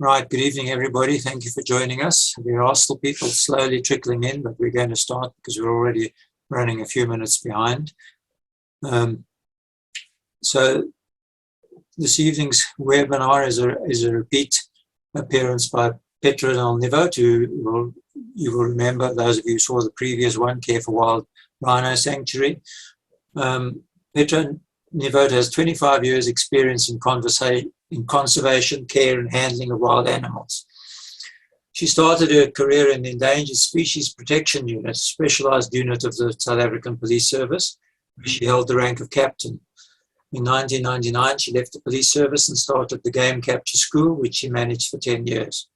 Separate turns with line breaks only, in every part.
Right, good evening, everybody. Thank you for joining us. There are still people slowly trickling in, but we're going to start because we're already running a few minutes behind. So this evening's webinar is a repeat appearance by Petronel Nivot, who you will remember, those of you who saw the previous one, Care for Wild Rhino Sanctuary. Petra Nivot has 25 years experience in conservation, care and handling of wild animals. She started her career in the Endangered Species Protection Unit, specialized unit of the South African Police Service, where she held the rank of captain. In 1999, she left the police service and started the Game Capture School, which she managed for 10 years.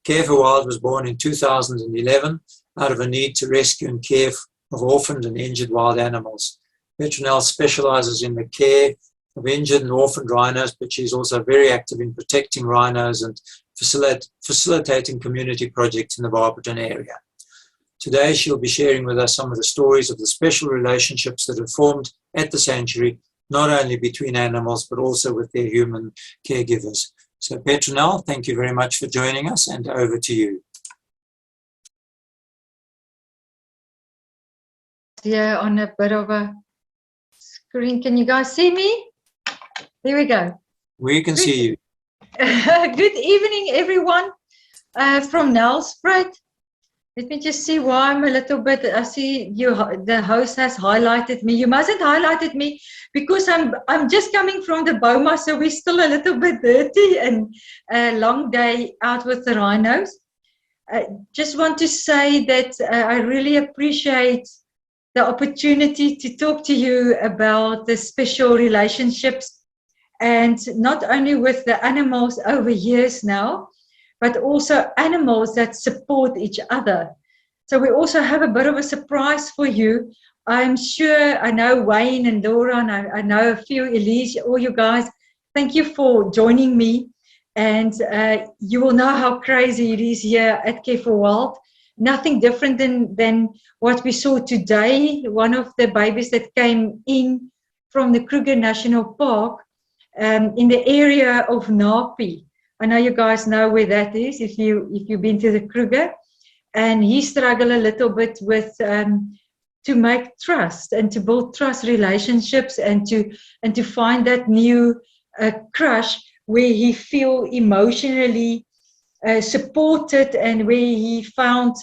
Care for Wild was born in 2011 out of a need to rescue and care of orphaned and injured wild animals. Petronel specializes in the care of injured and orphaned rhinos, but she's also very active in protecting rhinos and facilitating community projects in the Barberton area. Today, she'll be sharing with us some of the stories of the special relationships that have formed at the sanctuary, not only between animals, but also with their human caregivers. So Petronel, thank you very much for joining us, and over to you.
Yeah, on a bit of a screen. Can you guys see me? There we go.
We can see you.
Good evening, everyone from Nelspruit. Let me just see why I'm a little bit, I see you, the host has highlighted me. You mustn't highlighted me because I'm just coming from the Boma, so we're still a little bit dirty and a long day out with the rhinos. I just want to say that I really appreciate the opportunity to talk to you about the special relationships, and not only with the animals over years now, but also animals that support each other. So we also have a bit of a surprise for you. I'm sure, I know Wayne and Laura, and I know a few, Elise, all you guys, thank you for joining me. And you will know how crazy it is here at Care for Wild. Nothing different than what we saw today. One of the babies that came in from the Kruger National Park in the area of Napi. I know you guys know where that is if you've been to the Kruger. And he struggled a little bit with to make trust and to build trust relationships and to find that new crush where he feel emotionally supported and where he found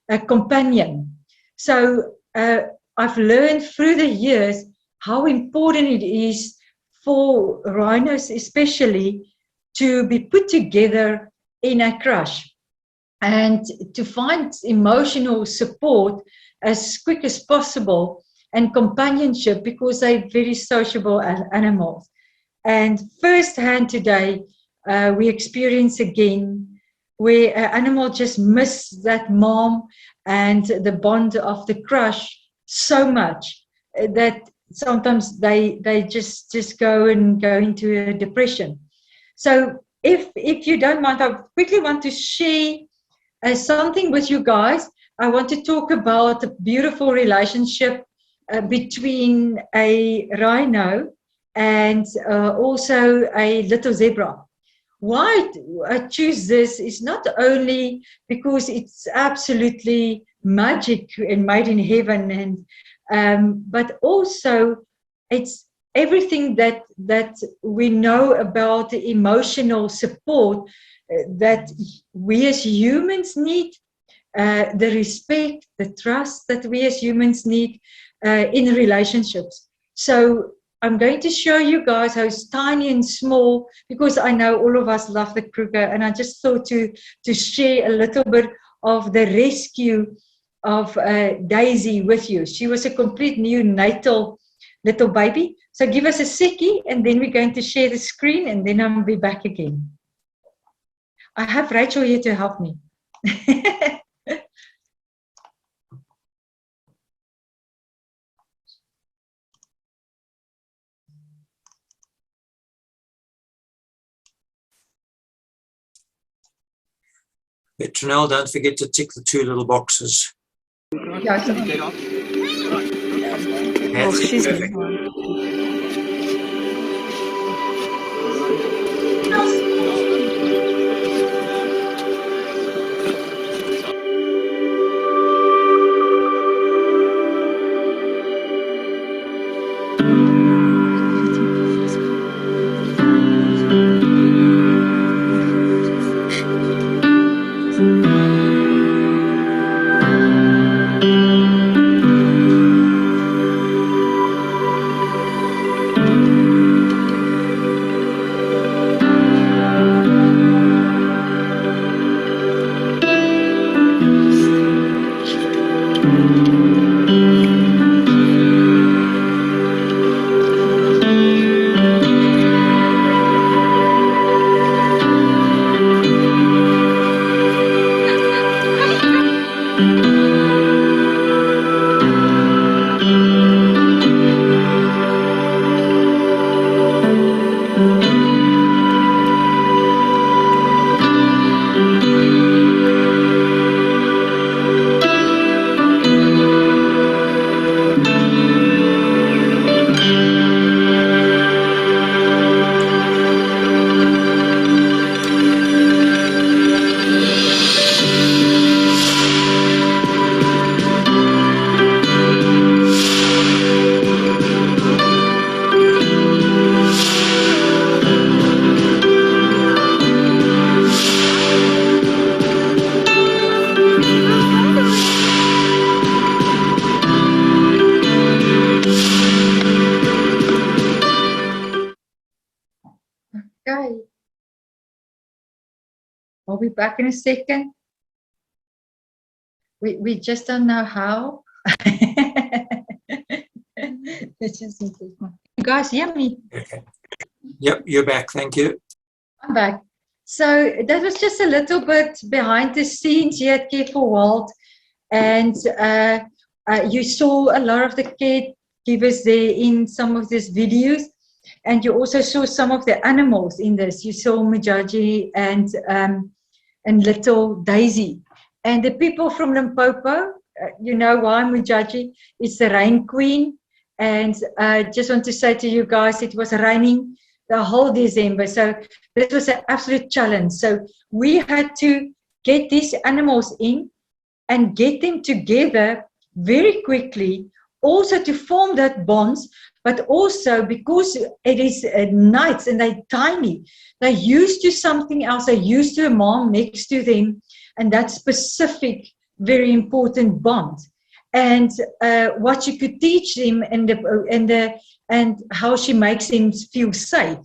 a companion. So I've learned through the years how important it is for rhinos especially to be put together in a crush and to find emotional support as quick as possible and companionship, because they're very sociable animals. And firsthand today, we experience again where an animal just missed that mom and the bond of the crush so much that sometimes they just go into a depression. So if you don't mind, I quickly want to share something with you guys. I want to talk about a beautiful relationship between a rhino and also a little zebra. Why I choose this is not only because it's absolutely magic and made in heaven, and but also it's everything that we know about the emotional support that we as humans need, the respect, the trust that we as humans need in relationships. So I'm going to show you guys how it's tiny and small, because I know all of us love the Kruger, and I just thought to share a little bit of the rescue of Daisy with you. She was a complete neonatal little baby. So give us a second, and then we're going to share the screen, and then I'll be back again. I have Rachel here to help me.
Petronel, don't forget to tick the 2 little boxes.
Yeah,
That's perfect.
I'll be back in a second. We just don't know how. Let's just see. You guys hear me?
Okay. Yep, you're back. Thank you.
I'm back. So that was just a little bit behind the scenes here at Care for World. And you saw a lot of the caregivers there in some of these videos. And you also saw some of the animals in this. You saw Mujaji and little Daisy. And the people from Limpopo, you know why Mujaji is the rain queen. And I just want to say to you guys, it was raining the whole December. So this was an absolute challenge. So we had to get these animals in and get them together very quickly, also to form that bonds, but also because it is nights and they're tiny, they're used to something else, they're used to a mom next to them, and that specific, very important bond. And what you could teach them and how she makes them feel safe.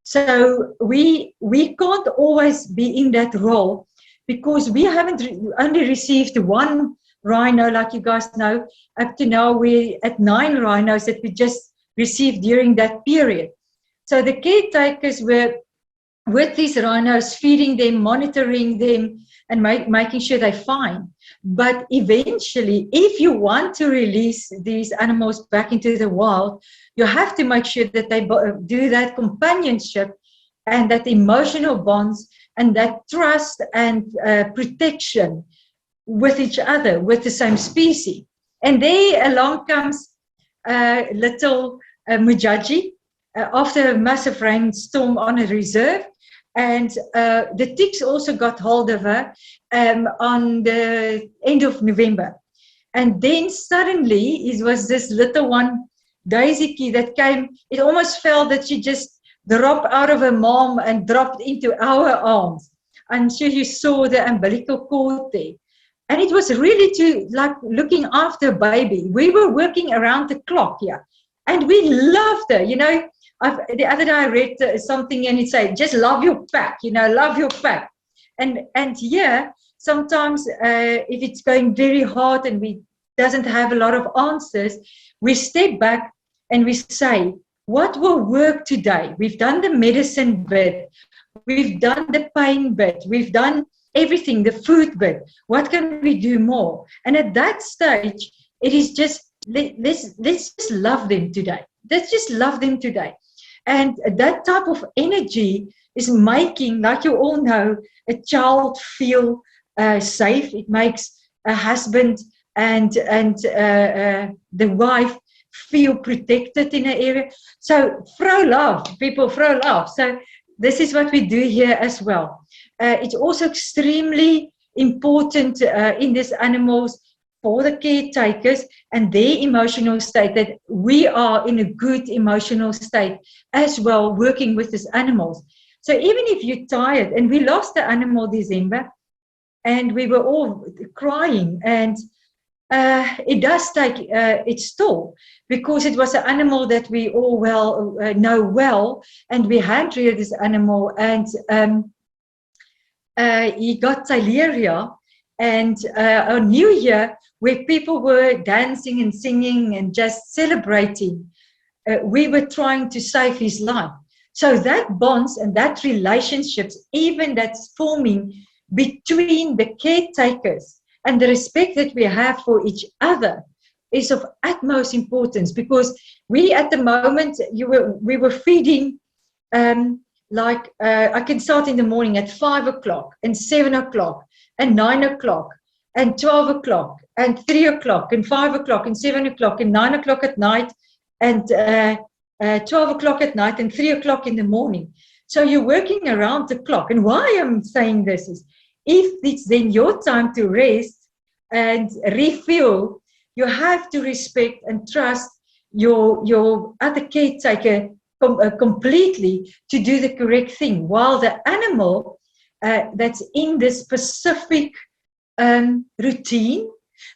So we can't always be in that role because we haven't only received one rhino, like you guys know. Up to now, we're at 9 rhinos that we just received during that period. So the caretakers were with these rhinos, feeding them, monitoring them, and making sure they're fine. But eventually, if you want to release these animals back into the wild, you have to make sure that they do that companionship and that emotional bonds and that trust and protection with each other, with the same species. And there along comes little Mujaji after a massive rainstorm on a reserve. And the ticks also got hold of her on the end of November. And then suddenly it was this little one, Daisy, that came. It almost felt that she just dropped out of her mom and dropped into our arms. I'm sure you saw the umbilical cord there. And it was really like looking after a baby. We were working around the clock here. And we loved her, you know. The other day I read something and it said, just love your pack, you know, love your pack. And yeah, sometimes if it's going very hard and we doesn't have a lot of answers, we step back and we say, what will work today? We've done the medicine bit, we've done the pain bit, we've done everything, the food bit. What can we do more? And at that stage, it is just, let's just love them today. Let's just love them today. And that type of energy is making, like you all know, a child feel safe. It makes a husband and the wife feel protected in an area. So throw love, people throw love. So this is what we do here as well. It's also extremely important in these animals for the caretakers and their emotional state, that we are in a good emotional state as well, working with these animals. So even if you're tired, and we lost the animal December, and we were all crying, and it does take its toll, because it was an animal that we all know well, and we had reared this animal, and he got Theileria. And on New Year, where people were dancing and singing and just celebrating, we were trying to save his life. So that bonds and that relationships, even that's forming between the caretakers and the respect that we have for each other, is of utmost importance, because we at the moment, we were feeding, I can start in the morning at 5 o'clock and 7 o'clock and 9 o'clock and 12 o'clock and 3 o'clock and 5 o'clock and 7 o'clock and 9 o'clock at night and 12 o'clock at night and 3 o'clock in the morning. So you're working around the clock. And why I'm saying this is, if it's then your time to rest and refuel, you have to respect and trust your other caretaker completely to do the correct thing, while the animal that's in this specific routine,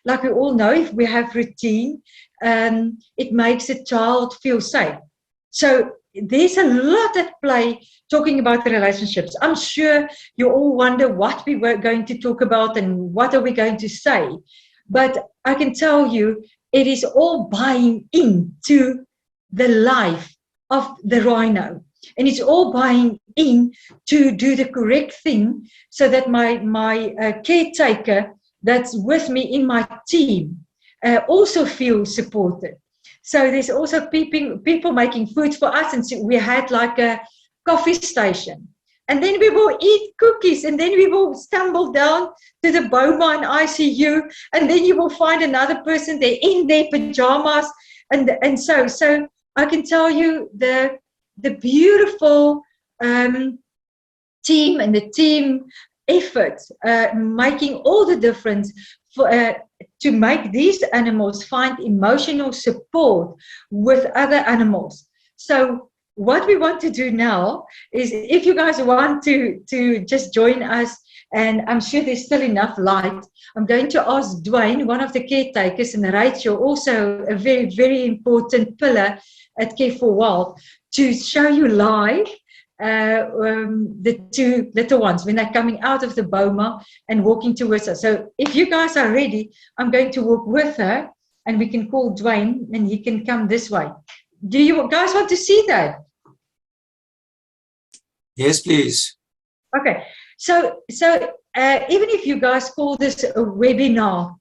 like we all know, if we have routine, it makes a child feel safe. So there's a lot at play talking about the relationships. I'm sure you all wonder what we were going to talk about and what are we going to say. But I can tell you, it is all buying into the life of the rhino. And it's all buying in to do the correct thing so that my caretaker that's with me in my team also feels supported. So there's also people making food for us. And so we had like a coffee station. And then we will eat cookies, and then we will stumble down to the Boma and ICU, and then you will find another person there in their pajamas. And so I can tell you the beautiful team and the team effort making all the difference for, to make these animals find emotional support with other animals. So what we want to do now is, if you guys want to just join us, and I'm sure there's still enough light, I'm going to ask Dwayne, one of the caretakers, and Rachel, also a very, very important pillar at Care for Wild, to show you live the two little ones when they're coming out of the Boma and walking towards us. So if you guys are ready, I'm going to walk with her, and we can call Dwayne and he can come this way. Do you guys want to see that?
Yes, please.
Okay. So even if you guys call this a webinar,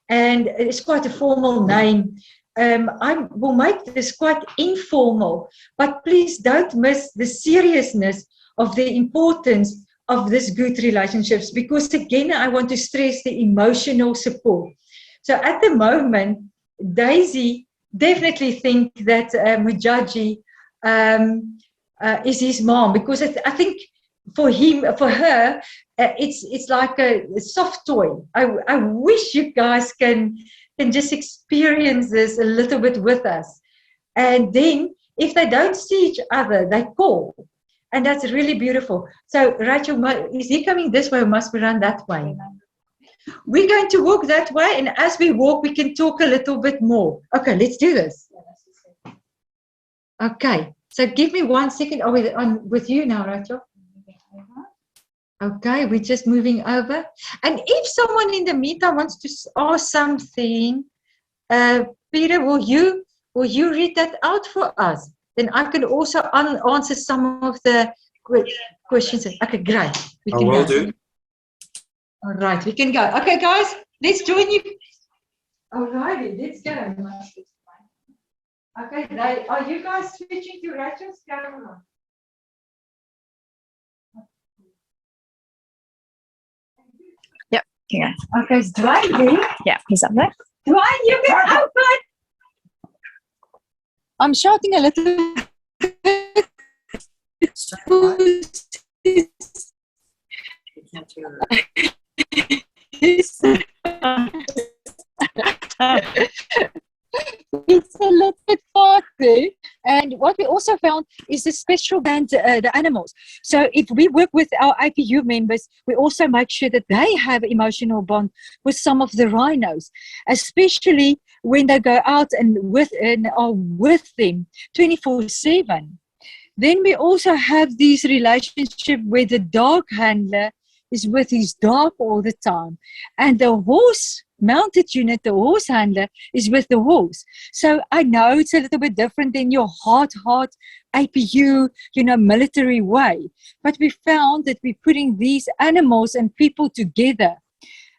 and it's quite a formal name, I will make this quite informal, but please don't miss the seriousness of the importance of this good relationships, because again, I want to stress the emotional support. So at the moment, Daisy definitely think that Mujaji is his mom, because I think for her, it's like a soft toy. I wish you guys can just experience this a little bit with us. And then if they don't see each other, they call. And that's really beautiful. So Rachel, is he coming this way, or must we run that way? We're going to walk that way, and as we walk, we can talk a little bit more. Okay, let's do this. Okay, so give me 1 second. Are we on with you now, Rachel? Okay, we're just moving over. And if someone in the meantime wants to ask something, Peter, will you read that out for us? Then I can also answer some of the questions. Okay, great. We can
will
go.
do.
All right, we can go. Okay, guys, let's join you. All righty, let's go. Okay, are you guys switching to Rachel's camera?
Yep, here.
Okay, is Dwayne there?
Yeah, he's up there.
Dwayne, you can open.
I'm shouting a little bit. It's a little bit party. And what we also found is the special band, the animals. So if we work with our IPU members, we also make sure that they have emotional bond with some of the rhinos, especially when they go out and are with them 24/7. Then we also have these relationships where the dog handler is with his dog all the time, and the horse mounted unit, the horse handler, is with the horse. So I know it's a little bit different than your hard APU, military way, but we found that we're putting these animals and people together.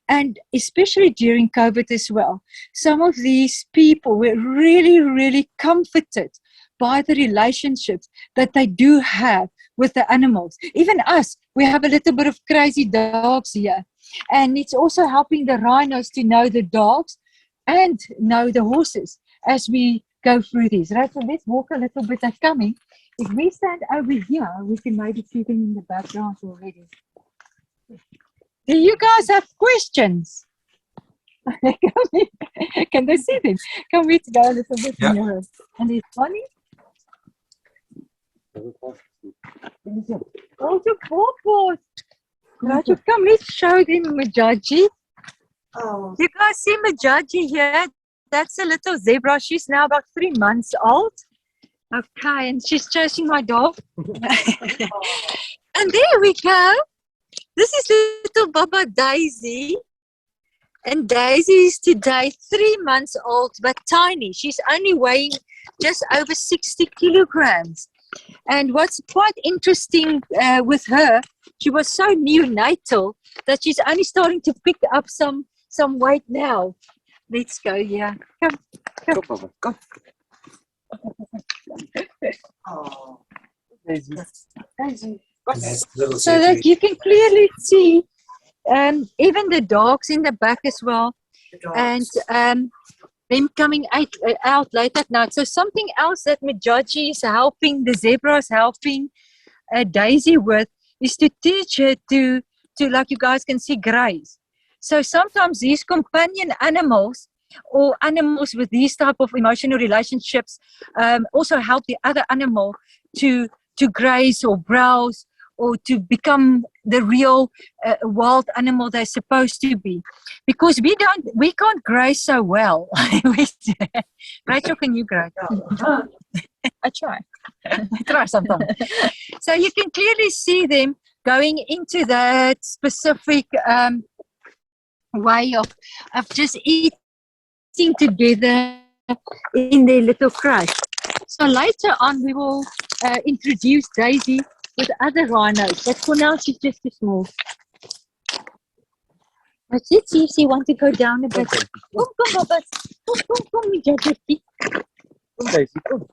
And especially during COVID as well, some of these people were really, really comforted by the relationships that they do have with the animals. Even us, we have a little bit of crazy dogs here. And it's also helping the rhinos to know the dogs and know the horses as we go through these. Right, so let's walk a little bit. They're coming. If we stand over here, we can maybe see them in the background already. Do you guys have questions? Can they see them? Can we go a little bit nearer? And it's funny. Also, purpose. Raju, come, let's show them Mujaji. Oh. You guys see Mujaji here? That's a little zebra. She's now about 3 months old. Okay, and she's chasing my dog. And there we go. This is little Baba Daisy. And Daisy is today 3 months old, but tiny. She's only weighing just over 60 kilograms. And what's quite interesting with her, she was so neonatal that she's only starting to pick up some weight now. Let's go, yeah. Come.
Go, Baba, go. Daisy.
And that's little
So that you can clearly see even the dogs in the back as well, and them coming out late at night. So something else that Majaji is helping, the zebra is helping Daisy with, is to teach her to like you guys can see, graze. So sometimes these companion animals or animals with these type of emotional relationships also help the other animal to graze or browse or to become the real wild animal they're supposed to be, because we can't graze so well. Rachel, can you graze? I try. I try sometimes. So you can clearly see them going into that specific way of just eating together in their little crush. So later on we will introduce Daisy with other rhinos, but for now she's just too small. But let's see if she wants to go down a bit. Come, Baba. Come, Majaji.
Come, Daisy, come.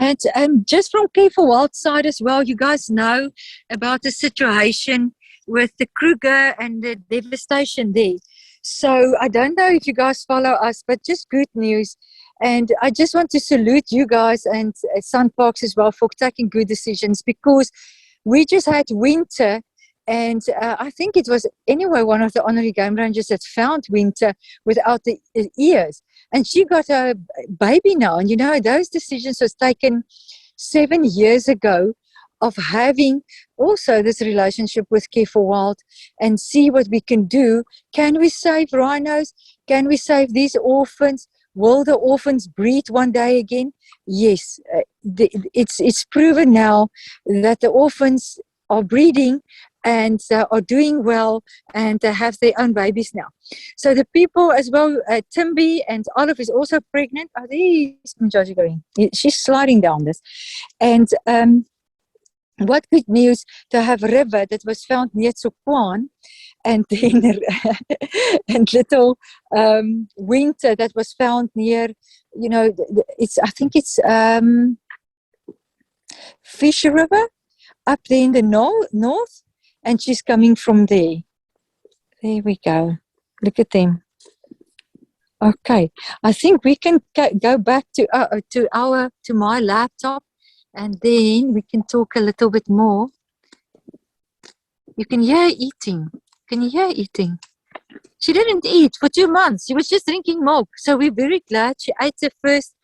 And just from Careful Wild side as well, you guys know about the situation with the Kruger and the devastation there. So I don't know if you guys follow us, but just good news. And I just want to salute you guys and Sun Parks as well for taking good decisions, because we just had winter. And I think it was anyway one of the honorary game rangers that found Winter without the ears. And she got a baby now. And you know, those decisions was taken 7 years ago of having also this relationship with Careful Wild and see what we can do. Can we save rhinos? Can we save these orphans? Will the orphans breed one day again? Yes, it's proven now that the orphans are breeding and are doing well and have their own babies now. So the people as well, Timby and Olive is also pregnant. Oh, there's Majaji going. She's sliding down this. And what good news to have River that was found near Tsukwan, and then and little Winter that was found near, you know, I think it's Fish River up there in the north. And she's coming from there. There we go. Look at them. Okay, I think we can go back to my laptop, and then we can talk a little bit more. You can hear eating. Can you hear eating? She didn't eat for 2 months. She was just drinking milk. So we're very glad she ate the first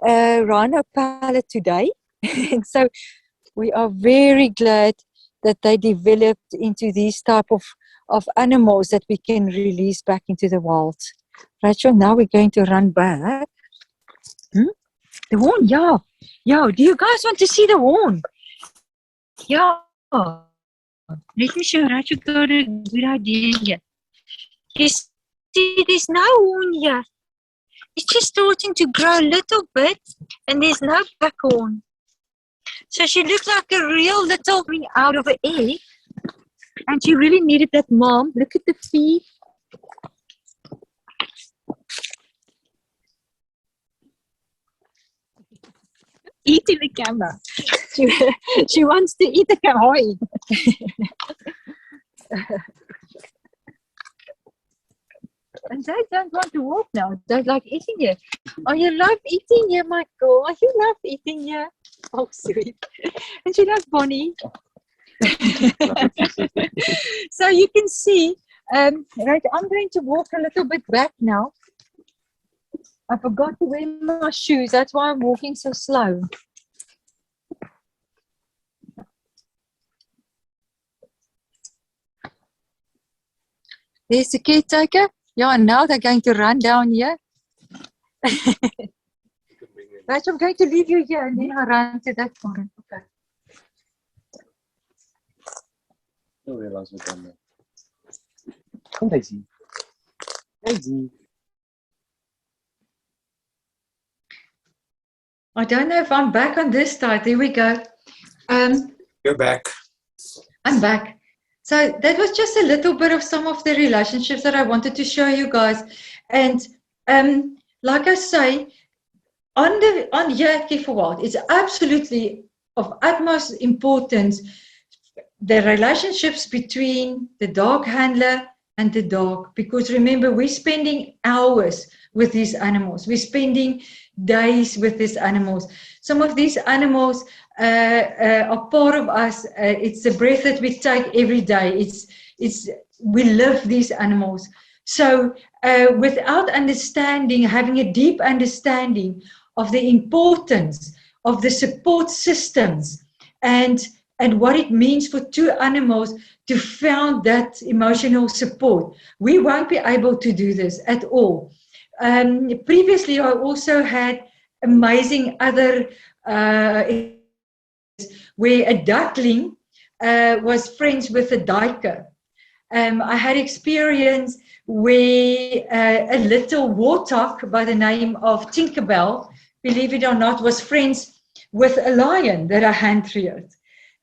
rhino pellet today. And so we are very glad that they developed into these type of animals that we can release back into the wild. Rachel, now we're going to run back. The horn, yeah. Yeah, do you guys want to see the horn? Yeah. Let me show Rachel got a good idea here. You see, there's no horn here. It's just starting to grow a little bit, and there's no back horn. So she looks like a real little thing out of an egg. And she really needed that mom. Look at the feet. Eating the camera. She wants to eat the camera. And they don't want to walk now. They like eating here. Oh, you love eating here, my girl. You love eating here. Oh, sweet. And she loves Bonnie. So you can see Right, I'm going to walk a little bit back now. I forgot to wear my shoes. That's why I'm walking so slow. There's the caretaker. Yeah, and now they're going to run down here. Right, I'm going to leave you here and then I'll run to that corner. Okay.
Don't realize we're done there. Come, Daisy. Daisy.
I don't know if I'm back on this side. There we go.
You're back.
I'm back. So that was just a little bit of some of the relationships that I wanted to show you guys. And like I say, on here, Kieferwald, it's absolutely of utmost importance, the relationships between the dog handler and the dog. Because remember, we're spending hours with these animals. We're spending days with these animals. Some of these animals are part of us. It's the breath that we take every day. We live these animals. So without understanding, having a deep understanding of the importance of the support systems and what it means for two animals to found that emotional support, we won't be able to do this at all. Previously, I also had amazing other where a duckling was friends with a duiker. I had experience where a little warthog by the name of Tinkerbell, believe it or not, was friends with a lion that I hand-reared.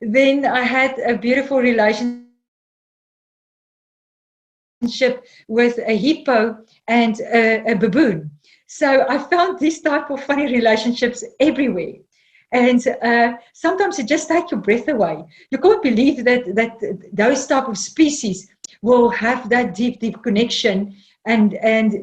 Then I had a beautiful relationship with a hippo and a baboon. So I found this type of funny relationships everywhere. And sometimes it just takes your breath away. You can't believe that those type of species will have that deep connection and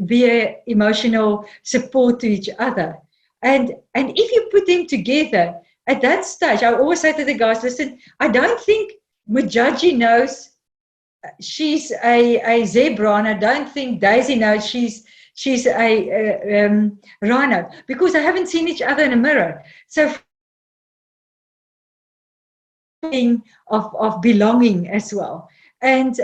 be an emotional support to each other. And if you put them together, at that stage, I always say to the guys, listen, I don't think Mujaji knows she's a zebra, and I don't think Daisy knows she's a rhino, because I haven't seen each other in a mirror. So of belonging as well. And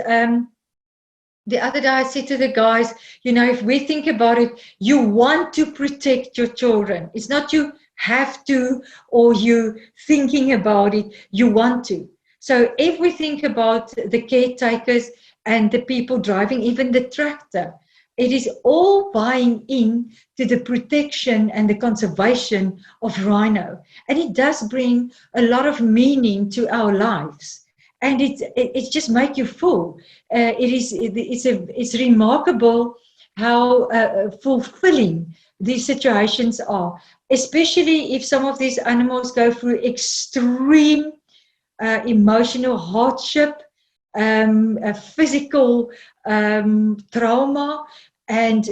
the other day I said to the guys, if we think about it, you want to protect your children. It's not you have to or you thinking about it, you want to. So if we think about the caretakers and the people driving even the tractor, it is all buying in to the protection and the conservation of rhino. And it does bring a lot of meaning to our lives. And it just makes you full. It's remarkable how fulfilling these situations are, especially if some of these animals go through extreme emotional hardship, a physical trauma, and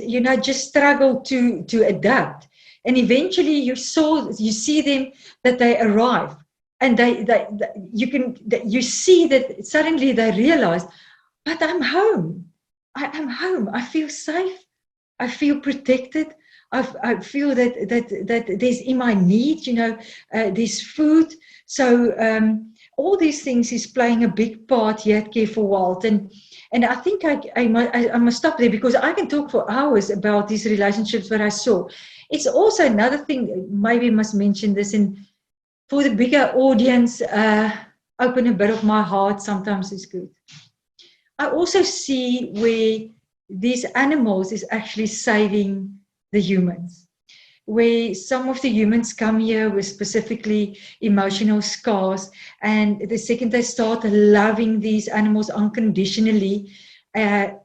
just struggle to adapt. And eventually you see them that they arrive, and you see that suddenly they realize, but I'm home. I am home. I feel safe. I feel protected. I feel that there's in my need, there's food. So all these things is playing a big part here at Care for Wild. And I think I must stop there, because I can talk for hours about these relationships that I saw. It's also another thing, maybe I must mention this, and for the bigger audience, open a bit of my heart sometimes is good. I also see where these animals is actually saving the humans, where some of the humans come here with specifically emotional scars, and the second they start loving these animals unconditionally,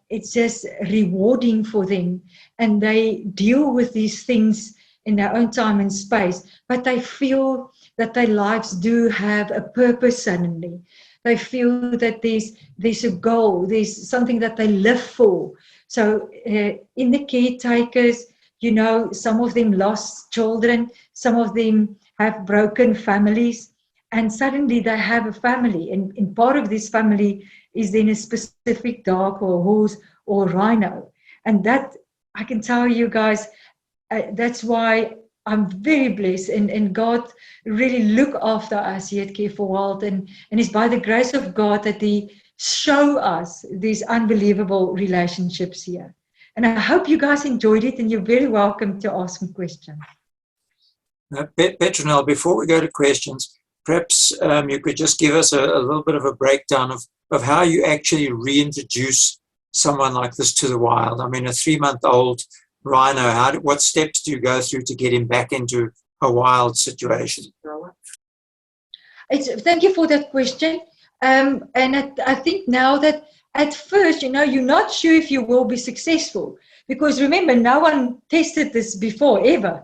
it's just rewarding for them, and they deal with these things in their own time and space, but they feel that their lives do have a purpose suddenly. They feel that there's a goal, there's something that they live for. So in the caretakers, some of them lost children, some of them have broken families, and suddenly they have a family, and part of this family is then a specific dog or horse or rhino. And that, I can tell you guys, that's why I'm very blessed, and God really look after us here at Care for Wild, and it's by the grace of God that He show us these unbelievable relationships here. And I hope you guys enjoyed it, and you're very welcome to ask me questions.
Petronelle, before we go to questions, perhaps you could just give us a little bit of a breakdown of how you actually reintroduce someone like this to the wild. I mean, a 3-month-old rhino, what steps do you go through to get him back into a wild situation?
Thank you for that question. And I think now that at first, you're not sure if you will be successful, because remember, no one tested this before ever.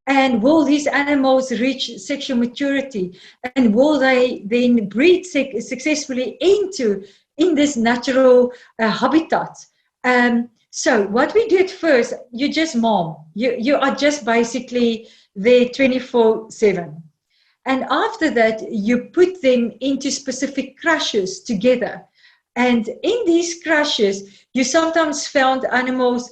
And will these animals reach sexual maturity? And will they then breed successfully in this natural habitat? So what we did first, you just mom. You are just basically there 24/7. And after that, you put them into specific crushes together. And in these crushes, you sometimes found animals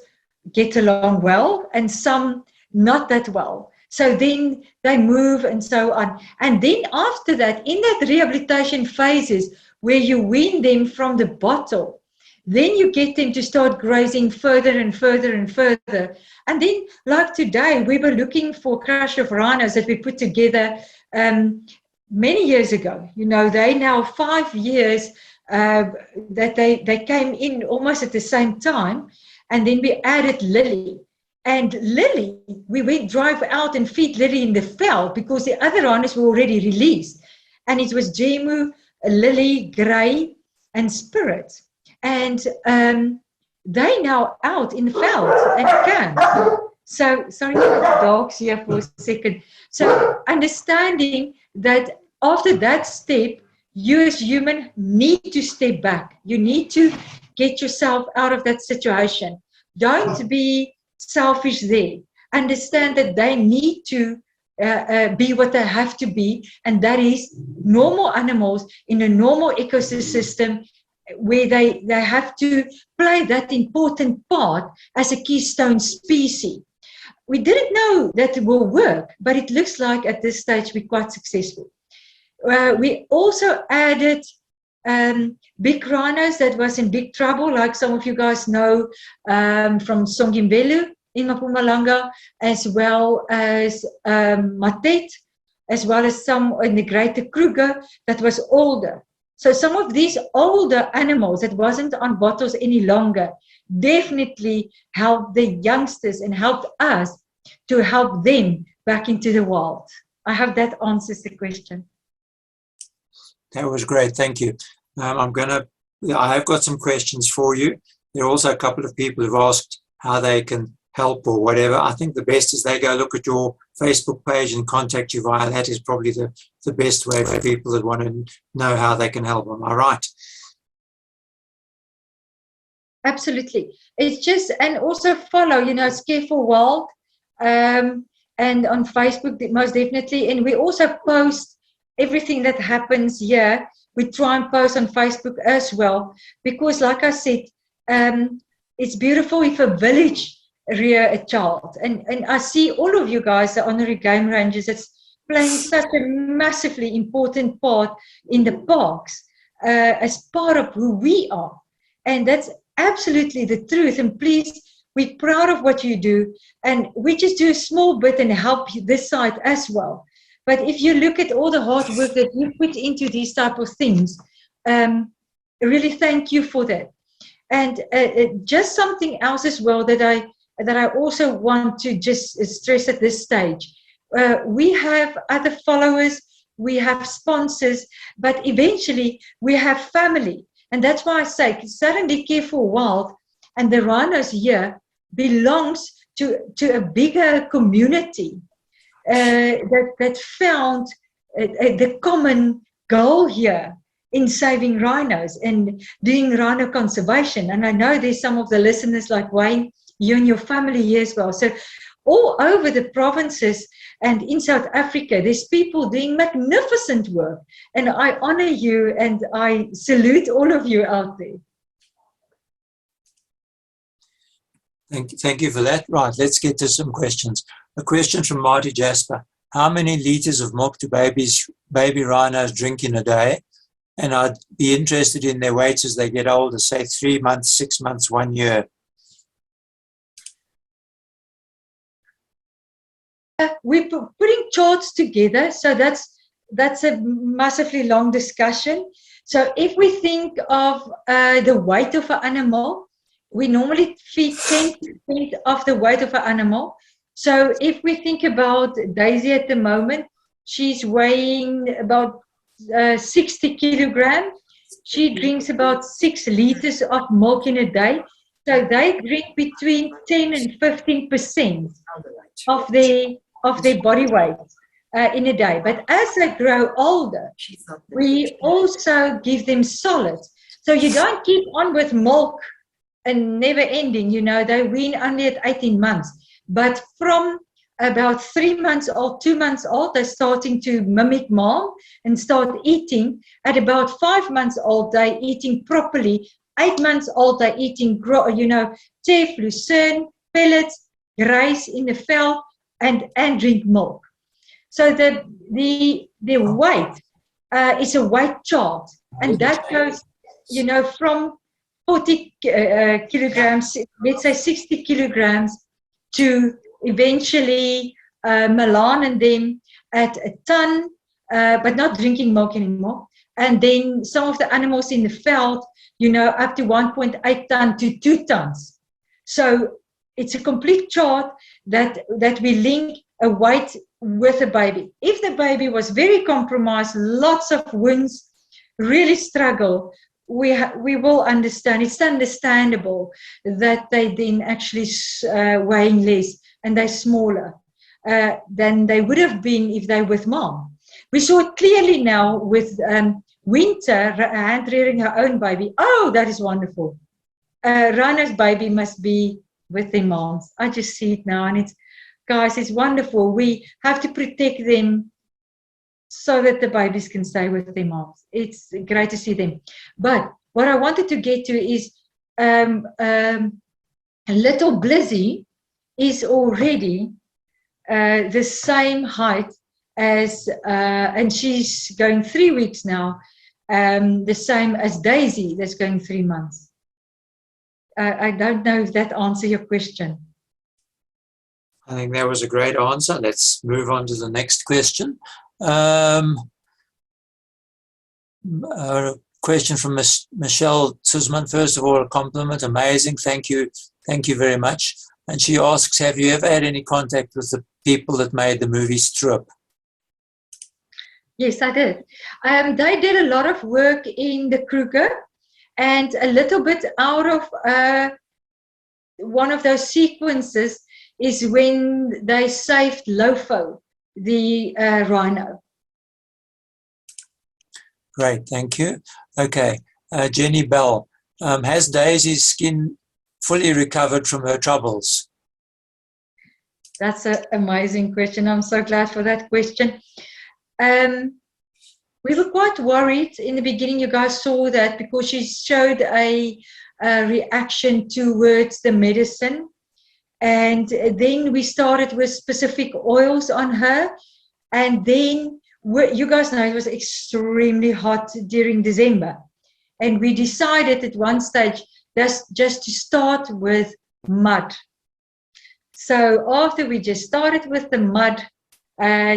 get along well and some not that well. So then they move and so on. And then after that, in that rehabilitation phases where you wean them from the bottle, then you get them to start grazing further and further and further. And then, like today, we were looking for a crush of rhinos that we put together many years ago. They now 5 years that they came in almost at the same time. And then we added Lily. And Lily, we went drive out and feed Lily in the veld because the other rhinos were already released. And it was Jemu, Lily, Grey, and Spirit. And they now out in the veld at camp. So, sorry for the dogs here for a second. So, understanding that after that step, you as human need to step back. You need to get yourself out of that situation. Don't be selfish there. Understand that they need to be what they have to be, and that is normal animals in a normal ecosystem where they have to play that important part as a keystone species. We didn't know that it will work, but it looks like at this stage we're quite successful. We also added big rhinos that was in big trouble, like some of you guys know from Songimbelu in Mpumalanga, as well as Matet, as well as some in the Greater Kruger that was older. So some of these older animals that wasn't on bottles any longer definitely helped the youngsters and helped us to help them back into the wild. I hope that answers the question.
That was great, thank you. I have got some questions for you. There are also a couple of people who've asked how they can help or whatever. I think the best is they go look at your Facebook page and contact you via that is probably the best way for people that want to know how they can help. Am I right?
Absolutely. It's just, and also follow, it's Care for Wild, and on Facebook, most definitely. And we also post everything that happens here. We try and post on Facebook as well, because like I said, it's beautiful if a village rear a child. And I see all of you guys, the honorary game rangers, that's playing such a massively important part in the parks as part of who we are. And that's absolutely the truth. And please, we're proud of what you do. And we just do a small bit and help this side as well. But if you look at all the hard work that you put into these type of things, really thank you for that. And just something else as well that I also want to just stress at this stage. We have other followers, we have sponsors, but eventually we have family. And that's why I say suddenly Care for Wild and the rhinos here belongs to a bigger community that found the common goal here in saving rhinos and doing rhino conservation. And I know there's some of the listeners like Wayne, you and your family here as well. So all over the provinces and in South Africa, there's people doing magnificent work. And I honor you and I salute all of you out there.
Thank you for that. Right, let's get to some questions. A question from Marty Jasper. How many liters of milk do baby rhinos drink in a day? And I'd be interested in their weights as they get older, say 3 months, 6 months, 1 year.
We're putting charts together, so that's a massively long discussion. So if we think of the weight of an animal, we normally feed 10% of the weight of an animal. So if we think about Daisy at the moment, she's weighing about 60 kilograms. She drinks about 6 liters of milk in a day. So they drink between 10 and 15% of their body weight in a day. But as they grow older, we also give them solids. So you don't keep on with milk and never ending, you know, they wean only at 18 months. But from about 3 months old, 2 months old, they're starting to mimic mom and start eating. At about 5 months old, they're eating properly. 8 months old, they're eating, you know, teff, lucerne, pellets, rice in the veld, and drink milk. So the weight is a weight chart, and that goes, you know, from 40 kilograms, let's say 60 kilograms, to eventually Milan and them at a ton, but not drinking milk anymore. And then some of the animals in the veld, you know, up to 1.8 ton to 2 tons. So it's a complete chart that we link a weight with a baby. If the baby was very compromised, lots of wounds, really struggle, we will understand. It's understandable that they then actually weighing less and they're smaller than they would have been if they were with mom. We saw it clearly now with Winter hand rearing her own baby. Oh, that is wonderful. Rhino's baby must be with their moms. I just see it now, and it's, guys, it's wonderful. We have to protect them so that the babies can stay with their moms. It's great to see them. But what I wanted to get to is little Blizzy is already the same height as, and she's going 3 weeks now, the same as Daisy that's going 3 months. I don't know if that answers your question.
I think that was a great answer. Let's move on to the next question. A question from Michelle Suzman. First of all, a compliment, amazing. Thank you very much. And she asks, have you ever had any contact with the people that made the movie Strip?
Yes, I did. They did a lot of work in the Kruger, and a little bit out of one of those sequences is when they saved Lofo, the rhino.
Great, thank you. Okay, Jenny Bell, has Daisy's skin fully recovered from her troubles?
That's an amazing question. I'm so glad for that question. We were quite worried in the beginning. You guys saw that because she showed a reaction towards the medicine. And then we started with specific oils on her. And then, you guys know, it was extremely hot during December. And we decided at one stage just to start with mud. So after we just started with the mud,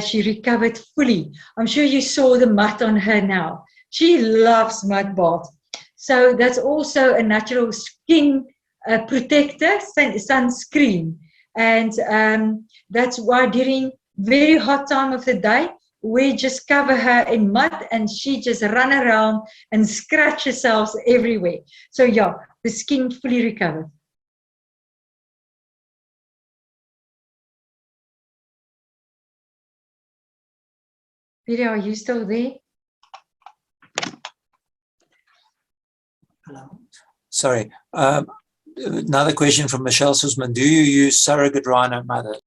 she recovered fully. I'm sure you saw the mud on her now. She loves mud baths. So that's also a natural skin protector, sunscreen. And that's why during very hot time of the day, we just cover her in mud and she just run around and scratch herself everywhere. So yeah, the skin fully recovered. Peter, are you still there?
Hello. Sorry. Another question from Michelle Sussman. Do you use surrogate rhino mothers?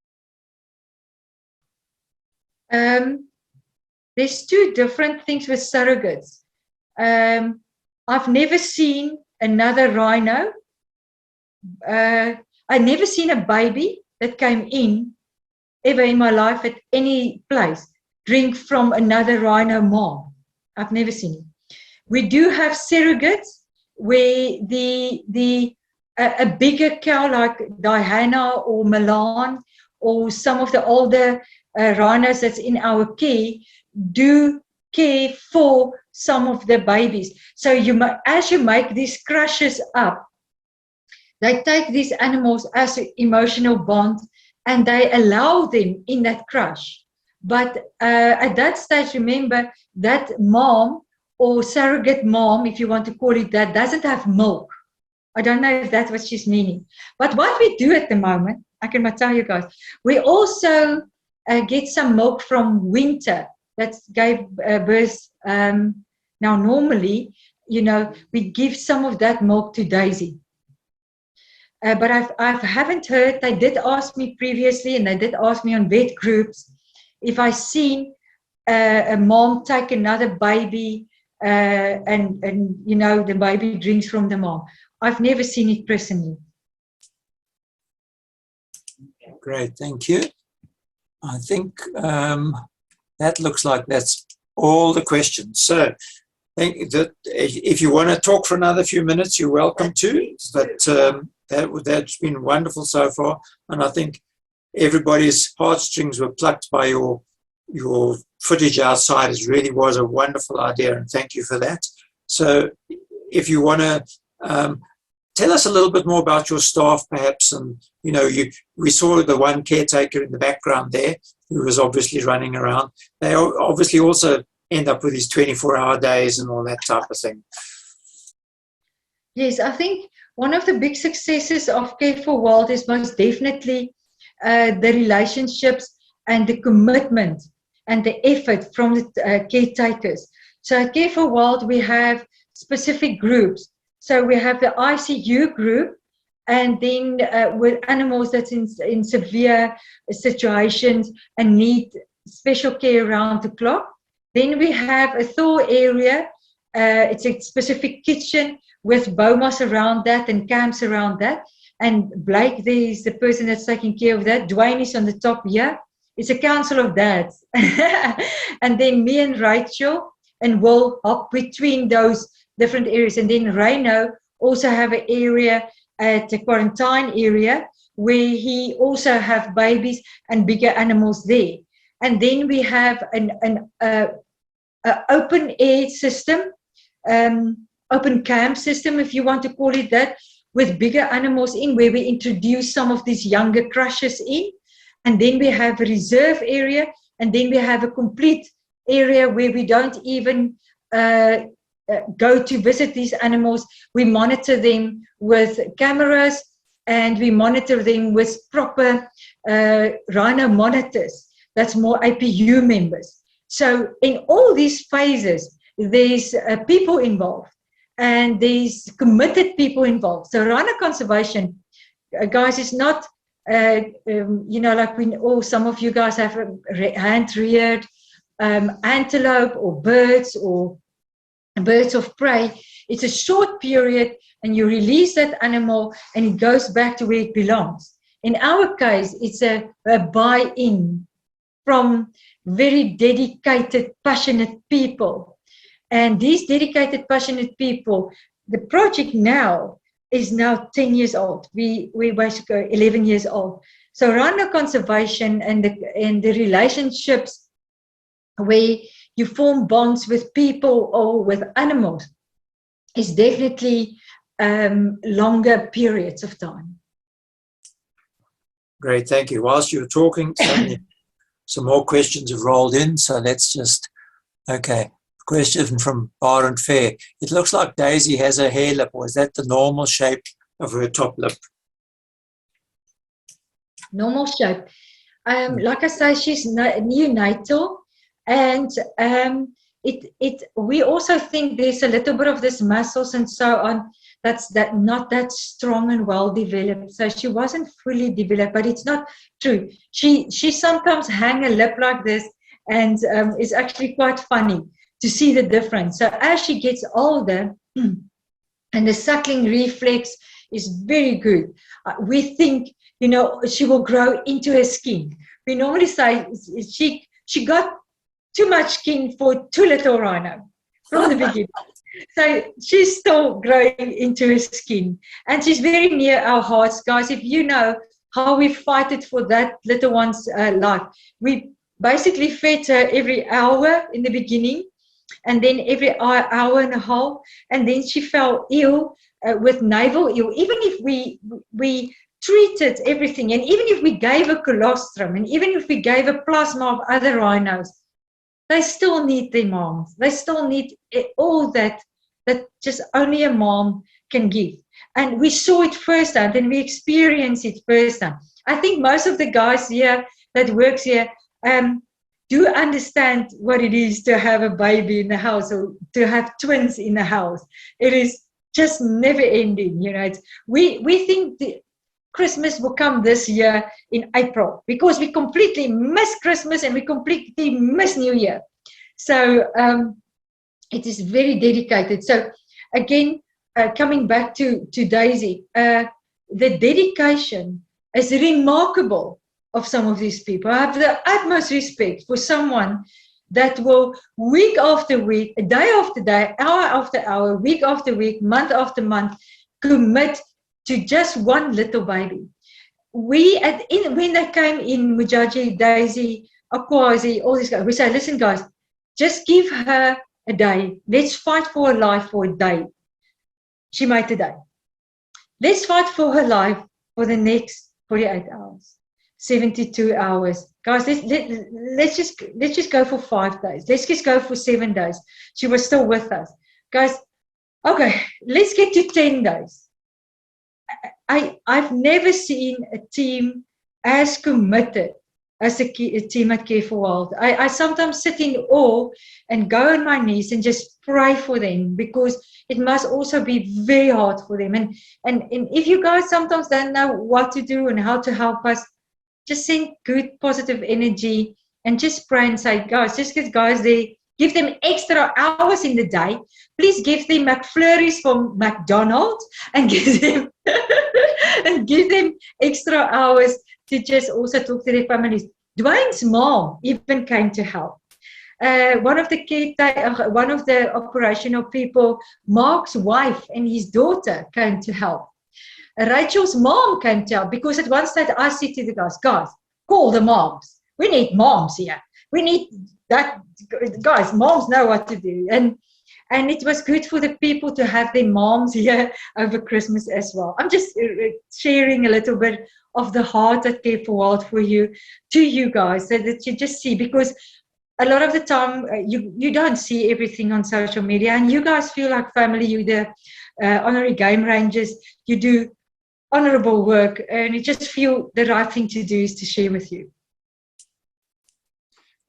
there's two different things with surrogates. I've never seen another rhino. I've never seen a baby that came in ever in my life at any place drink from another rhino mom. I've never seen it. We do have surrogates where a bigger cow like Diana or Milan or some of the older rhinos that's in our care do care for some of the babies. So as you make these crushes up, they take these animals as an emotional bond and they allow them in that crush. But at that stage, remember that mom or surrogate mom, if you want to call it that, doesn't have milk. I don't know if that's what she's meaning. But what we do at the moment, I can tell you guys, we also get some milk from Winter that gave birth. Now, normally, we give some of that milk to Daisy. But I haven't heard, they did ask me previously, and they did ask me on vet groups, if I seen a mom take another baby and the baby drinks from the mom. I've never seen it personally.
Great, thank you. I think that looks like that's all the questions. So if you want to talk for another few minutes, you're welcome to. But that's been wonderful so far. And I think everybody's heartstrings were plucked by your footage outside. It really was a wonderful idea, and thank you for that. So if you want to tell us a little bit more about your staff, perhaps, and we saw the one caretaker in the background there who was obviously running around. They obviously also end up with these 24-hour days and all that type of thing.
Yes, I think one of the big successes of Care for Wild is most definitely the relationships and the commitment and the effort from the caretakers. So at Care for Wild, we have specific groups. So we have the ICU group, and then with animals that's in severe situations and need special care around the clock. Then we have a thaw area. It's a specific kitchen with bomas around that and camps around that. And Blake there is the person that's taking care of that. Dwayne is on the top here. It's a council of dads. And then me and Rachel and Will hop between those different areas. And then Rhino also have an area at the quarantine area where he also have babies and bigger animals there. And then we have an open air system, open camp system, if you want to call it that, with bigger animals in, where we introduce some of these younger crushers in. And then we have a reserve area, and then we have a complete area where we don't even go to visit these animals. We monitor them with cameras, and we monitor them with proper Rhino monitors. That's more APU members. So in all these phases, there's people involved, and there's committed people involved. So Rhino conservation, guys, is not, like some of you guys have hand-reared antelope or birds of prey. It's a short period, and you release that animal, and it goes back to where it belongs. In our case, it's a buy-in from very dedicated, passionate people. And these dedicated, passionate people, the project now is now 10 years old. We basically 11 years old. So Rhino conservation and the relationships where you form bonds with people or with animals is definitely longer periods of time.
Great, thank you. Whilst you were talking, some more questions have rolled in, so let's just, okay. Question from Bar and Fair. It looks like Daisy has a hair lip, or is that the normal shape of her top lip?
Normal shape. Like I say, she's neonatal, and we also think there's a little bit of this muscles and so on that's not that strong and well developed. So she wasn't fully developed, but it's not true. She sometimes hang a lip like this, And it's actually quite funny to see the difference. So as she gets older, and the suckling reflex is very good. We think, she will grow into her skin. We normally say she got too much skin for too little Rhino from the beginning. So she's still growing into her skin. And she's very near our hearts, guys. If you know how we fight it for that little one's life. We basically fed her every hour in the beginning, and then every hour and a half, and then she fell ill with navel ill. Even if we treated everything, and even if we gave a colostrum, and even if we gave a plasma of other rhinos, they still need their moms. They still need all that just only a mom can give. And we saw it firsthand, and we experienced it firsthand. I think most of the guys here that works here do understand what it is to have a baby in the house or to have twins in the house. It is just never ending, we think Christmas will come this year in April because we completely miss Christmas and we completely miss New Year. So it is very dedicated. So again, coming back to Daisy, the dedication is remarkable of some of these people. I have the utmost respect for someone that will week after week, day after day, hour after hour, week after week, month after month, commit to just one little baby. When they came in, Mujaji, Daisy, Akwazi, all these guys, we say, listen guys, just give her a day. Let's fight for her life for a day. She made a day. Let's fight for her life for the next 48 hours, 72 hours. Guys, let's just go for 5 days. Let's just go for 7 days. She was still with us. Guys, okay, let's get to 10 days. I've never seen a team as committed as a team at Care for Wild. I sometimes sit in awe and go on my knees and just pray for them because it must also be very hard for them. And if you guys sometimes don't know what to do and how to help us, just send good positive energy and just pray and say, guys, just get guys there. Give them extra hours in the day. Please give them McFlurries from McDonald's and give them extra hours to just also talk to their families. Dwayne's mom even came to help. One of the operational people, Mark's wife and his daughter came to help. Rachel's mom came to help because at one stage I said to the guys, call the moms. We need moms here. We need that, guys, moms know what to do. And it was good for the people to have their moms here over Christmas as well. I'm just sharing a little bit of the heart at Care for Wild for you, to you guys, so that you just see, because a lot of the time you don't see everything on social media, and you guys feel like family. You're the honorary game rangers. You do honorable work, and you just feel the right thing to do is to share with you.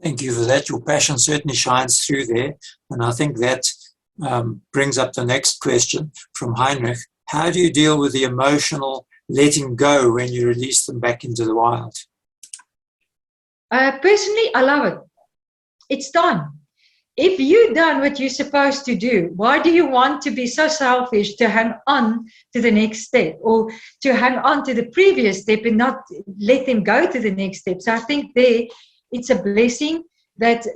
Thank you for that. Your passion certainly shines through there. And I think that brings up the next question from Heinrich. How do you deal with the emotional letting go when you release them back into the wild?
Personally, I love it. It's done. If you've done what you're supposed to do, why do you want to be so selfish to hang on to the next step or to hang on to the previous step and not let them go to the next step? So I think it's a blessing that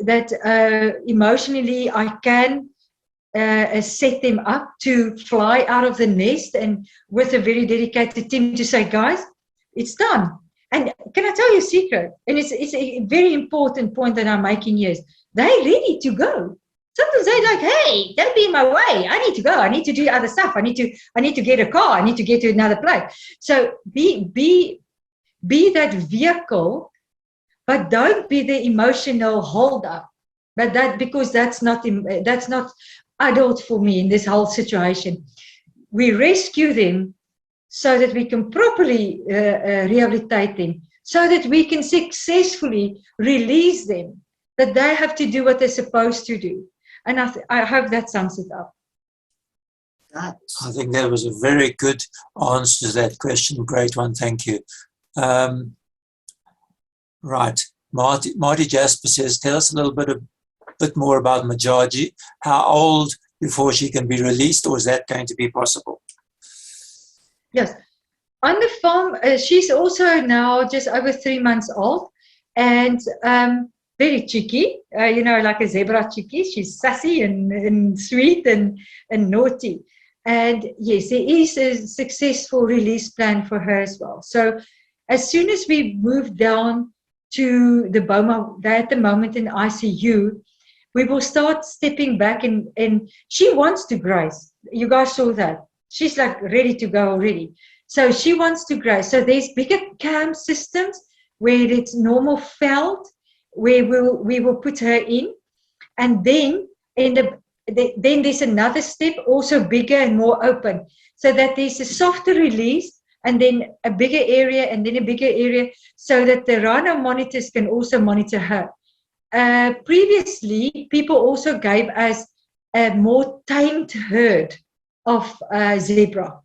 emotionally I can set them up to fly out of the nest, and with a very dedicated team to say, guys, it's done. And can I tell you a secret? And it's a very important point that I'm making here. They're ready to go. Sometimes they're like, hey, don't be in my way. I need to go. I need to do other stuff. I need to get a car. I need to get to another place. So be that vehicle, but don't be the emotional hold up. But because that's not adult for me in this whole situation. We rescue them so that we can properly rehabilitate them, so that we can successfully release them, that they have to do what they're supposed to do. And I hope that sums it up.
I think that was a very good answer to that question. Great one, thank you. Right, Marty Jasper says, tell us a little bit more about Majaji. How old before she can be released, or is that going to be possible?
Yes. On the farm, she's also now just over 3 months old and very cheeky, like a zebra cheeky. She's sassy and sweet and naughty. And yes, there is a successful release plan for her as well. So as soon as we move down to the Boma, they're at the moment in ICU, we will start stepping back and she wants to graze. You guys saw that. She's like ready to go already. So she wants to graze. So there's bigger cam systems where it's normal felt, where we will put her in. And then then there's another step, also bigger and more open, so that there's a softer release and then a bigger area and then a bigger area, so that the Rhino monitors can also monitor her. Previously, people also gave us a more tamed herd of zebra,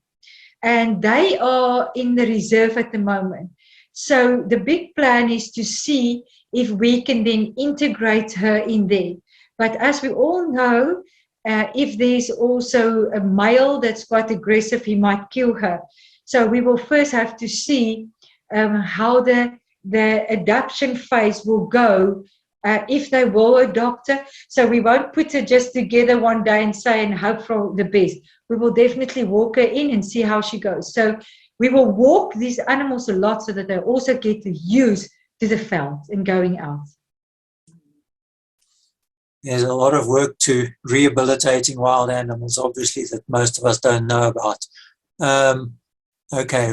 and they are in the reserve at the moment. So the big plan is to see if we can then integrate her in there. But as we all know, if there's also a male that's quite aggressive, he might kill her. So we will first have to see how the adoption phase will go, if they will adopt her. So we won't put her just together one day and say and hope for the best. We will definitely walk her in and see how she goes. So we will walk these animals a lot so that they also get used to the veld and going out.
There's a lot of work to rehabilitating wild animals, obviously, that most of us don't know about. Okay,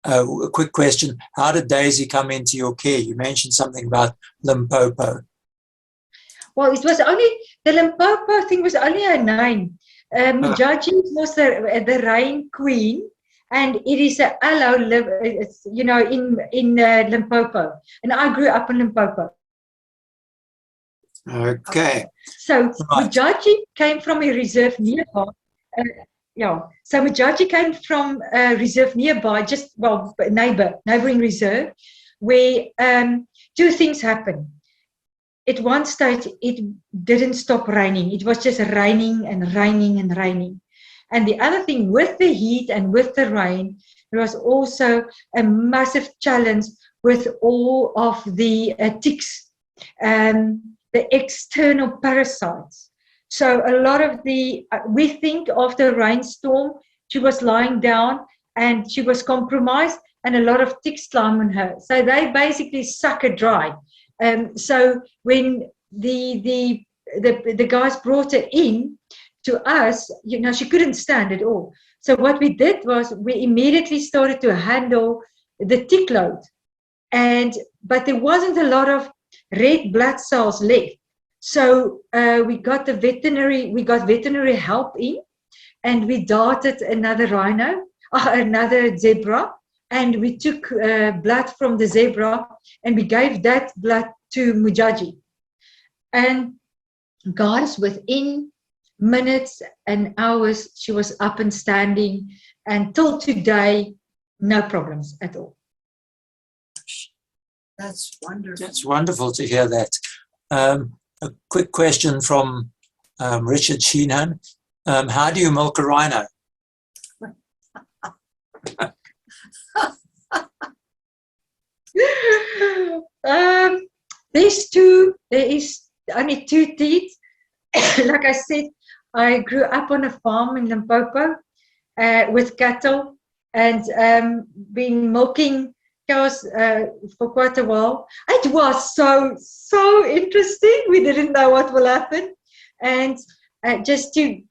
a quick question. How did Daisy come into your care? You mentioned something about Limpopo.
Well, it was only, the Limpopo thing was only her name. Mujaji was the rain queen, and it is a aloe, in Limpopo. And I grew up in Limpopo.
Okay.
So
Right.
Mujaji came from a reserve nearby. So Mujaji came from a reserve nearby, neighboring reserve, where two things happened. At one stage, it didn't stop raining. It was just raining and raining and raining. And the other thing, with the heat and with the rain, there was also a massive challenge with all of the ticks, the external parasites. So a lot of we think of the rainstorm, she was lying down and she was compromised, and a lot of ticks climbed on her. So they basically suck her dry. So when the guys brought her in to us, she couldn't stand at all. So what we did was we immediately started to handle the tick load, but there wasn't a lot of red blood cells left. So we got veterinary help in, and we darted another rhino, another zebra, and we took blood from the zebra and we gave that blood to Mujaji. And guys, within minutes and hours, she was up and standing, and till today, no problems at all.
That's wonderful.
That's wonderful to hear that. A quick question from Richard Sheenhan. How do you milk a rhino? There is only two teeth. Like I said, I grew up on a farm in Limpopo with cattle, and been milking cows for quite a while. It was so interesting. We didn't know what will happen. And just to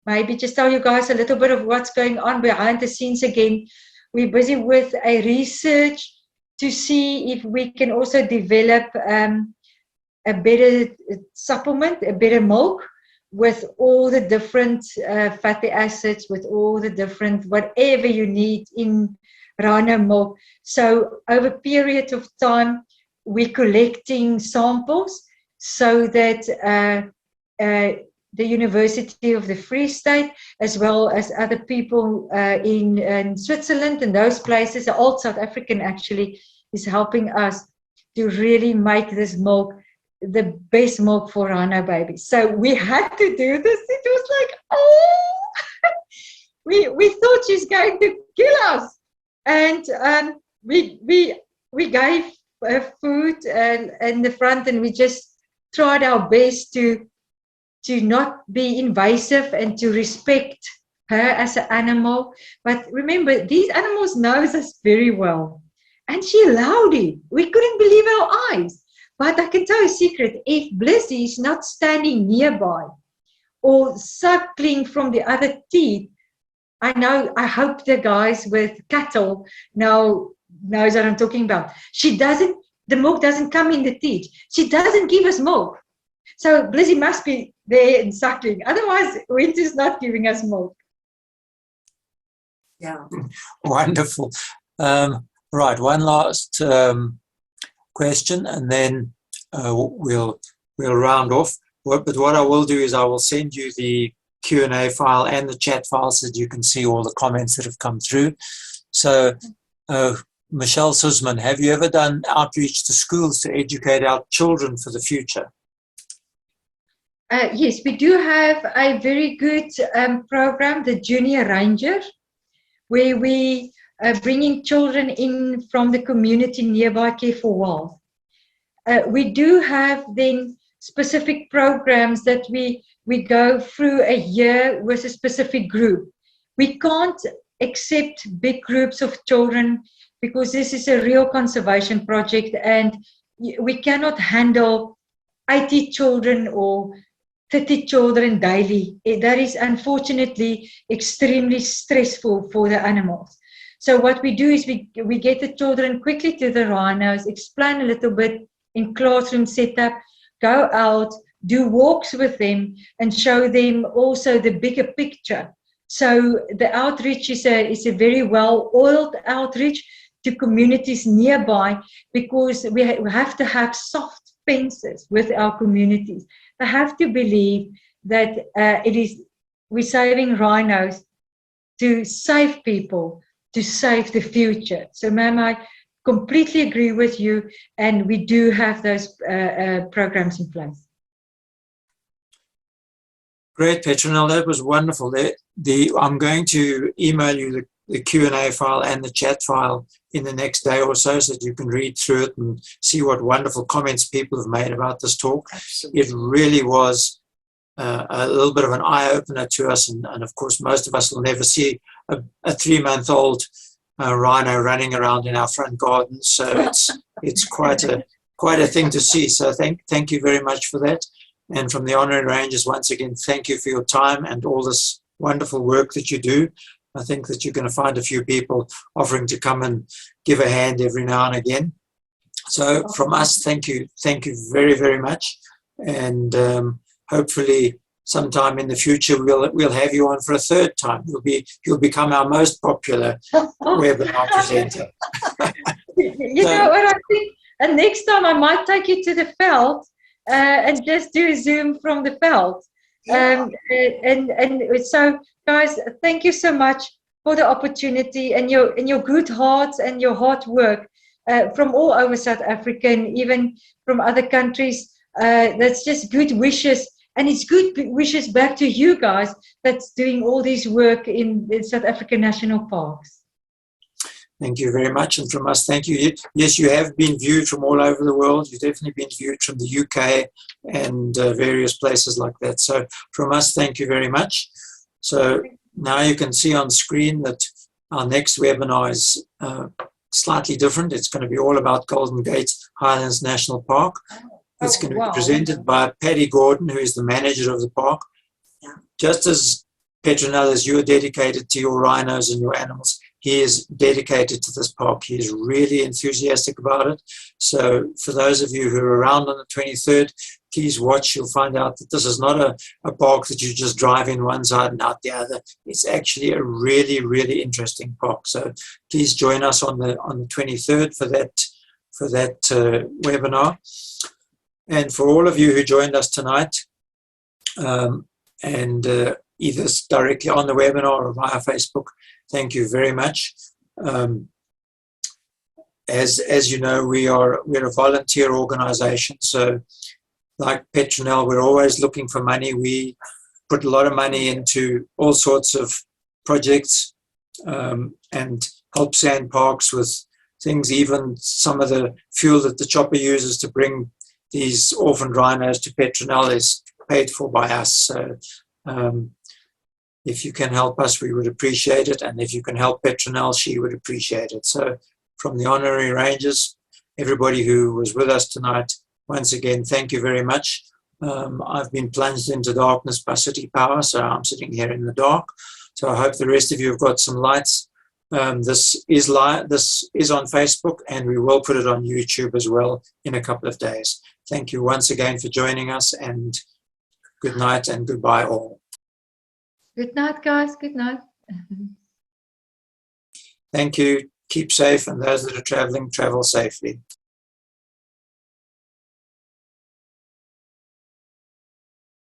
maybe just tell you guys a little bit of what's going on behind the scenes again. We're busy with a research to see if we can also develop a better supplement, a better milk with all the different fatty acids, with all the different whatever you need in rhino milk. So over a period of time, we're collecting samples so that
the University of the Free State, as well as other people in Switzerland and those places. The old South African actually is helping us to really make this milk the best milk for Rhino babies. So we had to do this. It was like, oh, we thought she's going to kill us. And we gave her food in the front, and we just tried our best to not be invasive and to respect her as an animal. But remember, these animals knows us very well. And she allowed it. We couldn't believe our eyes. But I can tell you a secret, if Blissy is not standing nearby or suckling from the other teeth, I hope the guys with cattle knows what I'm talking about. The milk doesn't come in the teeth. She doesn't give us milk. So Blissy must be there and suckling. Otherwise, Winter's not giving us milk.
Yeah.
Wonderful. Right, one last question, and then we'll round off. But what I will do is I will send you the Q&A file and the chat file so that you can see all the comments that have come through. So, Michelle Suzman, have you ever done outreach to schools to educate our children for the future?
Yes, we do have a very good program, the Junior Ranger, where we are bringing children in from the community nearby Care for Wealth. We do have then specific programs that we go through a year with a specific group. We can't accept big groups of children because this is a real conservation project, and we cannot handle 80 children or 30 children daily. That is unfortunately extremely stressful for the animals. So what we do is we get the children quickly to the rhinos, explain a little bit in classroom setup, go out, do walks with them, and show them also the bigger picture. So the outreach is a very well-oiled outreach to communities nearby, because we have to have soft fences with our communities. They have to believe that we're saving rhinos to save people, to save the future. So, ma'am, I completely agree with you, and we do have those programs in place.
Great, Petronella, that was wonderful. I'm going to email you the Q&A file and the chat file in the next day or so that you can read through it and see what wonderful comments people have made about this talk. Absolutely. It really was a little bit of an eye-opener to us, and of course most of us will never see a 3-month-old rhino running around in our front garden, so it's quite a thing to see. So thank you very much for that. And from the Honorary Rangers, once again, thank you for your time and all this wonderful work that you do. I think that you're going to find a few people offering to come and give a hand every now and again. So from us, thank you very, very much. And hopefully sometime in the future we'll have you on for a third time. You'll become our most popular webinar presenter.
You know what I think? And next time I might take you to the veld and just do a Zoom from the veld. Yeah. And so, guys, thank you so much for the opportunity and your good hearts and your hard work from all over South Africa and even from other countries. That's just good wishes, and it's good wishes back to you guys that's doing all this work in South African national parks.
Thank you very much. And from us, thank you. Yes, you have been viewed from all over the world. You've definitely been viewed from the UK and various places like that. So from us, thank you very much. So now you can see on screen that our next webinar is slightly different. It's going to be all about Golden Gate Highlands National Park. It's going to be presented by Paddy Gordon, who is the manager of the park. Yeah. Just as Petronella, as you are dedicated to your rhinos and your animals, he is dedicated to this park. He is really enthusiastic about it. So for those of you who are around on the 23rd, please watch. You'll find out that this is not a park that you just drive in one side and out the other. It's actually a really, really interesting park. So please join us on the 23rd for that webinar. And for all of you who joined us tonight, and either directly on the webinar or via Facebook. Thank you very much. As you know, we're a volunteer organization, so like Petronel, we're always looking for money. We put a lot of money into all sorts of projects and help Sand Parks with things, even some of the fuel that the chopper uses to bring these orphan rhinos to Petronel is paid for by us. So if you can help us, we would appreciate it. And if you can help Petronel, she would appreciate it. So from the honorary rangers, everybody who was with us tonight, once again, thank you very much. I've been plunged into darkness by city power, so I'm sitting here in the dark. So I hope the rest of you have got some lights. This is live. This is on Facebook, and we will put it on YouTube as well in a couple of days. Thank you once again for joining us, and good night and goodbye all.
Good night, guys. Good night.
Thank you. Keep safe, and those that are traveling, travel safely.